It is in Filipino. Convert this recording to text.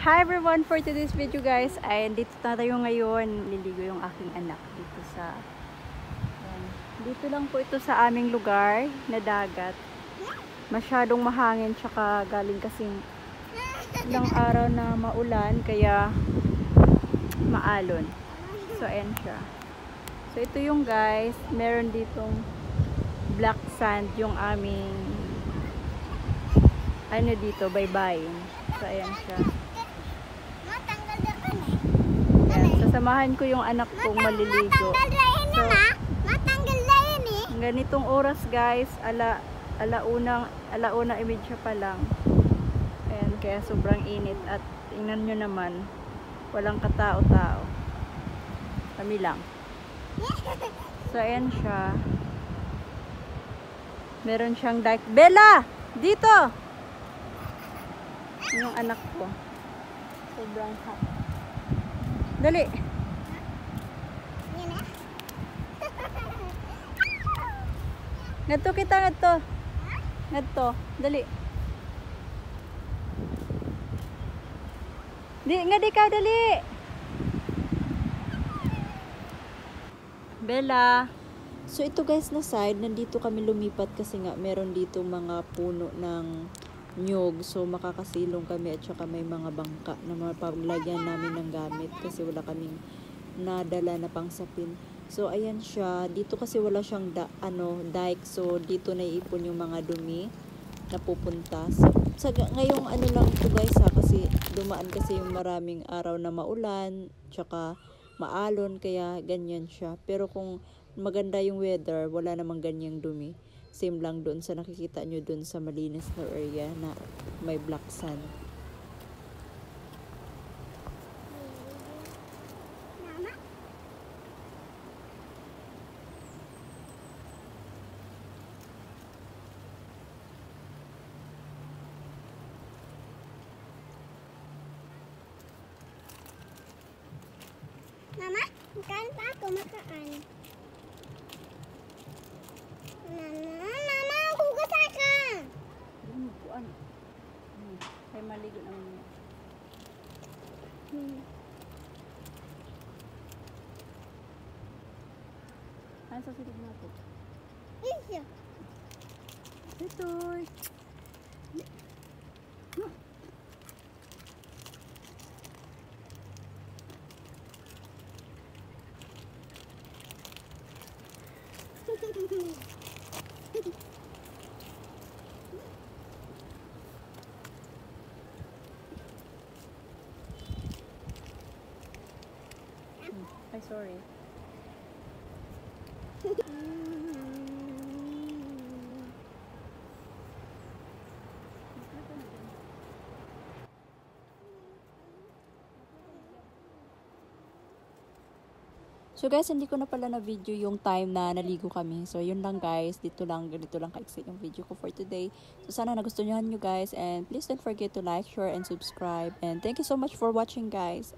Hi everyone! For today's video guys, ay dito na tayo ngayon. Liligo yung aking anak dito sa dito lang po ito sa aming lugar na dagat. Masyadong mahangin tsaka galing kasing ilang araw na maulan kaya maalon. So ayan siya. So ito yung guys, meron ditong black sand yung aming ano dito, baybayin. So ayan siya. Sasamahan ko yung anak kong maliligo. So, ganitong oras guys, alauna imidya pa lang. Ayan, kaya sobrang init at tingnan nyo naman, walang katao-tao. Kami lang. So ayan siya. Meron siyang dike. Bella! Dito! Yung anak ko. Sobrang hot. Dali. Ngadto kita ngadto. Ngadto, dali. Di ka dali. Bella. So ito guys na side, nandito kami lumipat kasi nga meron dito mga puno ng nyug, so makakasilong kami at saka may mga bangka na mapaglagyan namin ng gamit kasi wala kaming nadala na pangsapin. So ayan siya, dito kasi wala siyang dike, so dito naiipon yung mga dumi na pupunta. So ngayong ano lang to guys ha, kasi dumaan kasi yung maraming araw na maulan tsaka maalon kaya ganyan siya. Pero kung maganda yung weather, wala namang ganyang dumi. Same lang doon sa nakikita nyo doon sa malinis na area na may black sand. Mama, makaan pa ako, makaan. Mama, hugas ka. Buwan. Ay maligo naman niya. Ano sa silid natin? Ito. Ito. Ay, sorry. So guys, hindi ko na pala na video yung time na naligo kami. So yun lang guys, ganito lang ka-exciting yung video ko for today. So sana nagustuhan nyo guys, and please don't forget to like, share, and subscribe. And thank you so much for watching guys.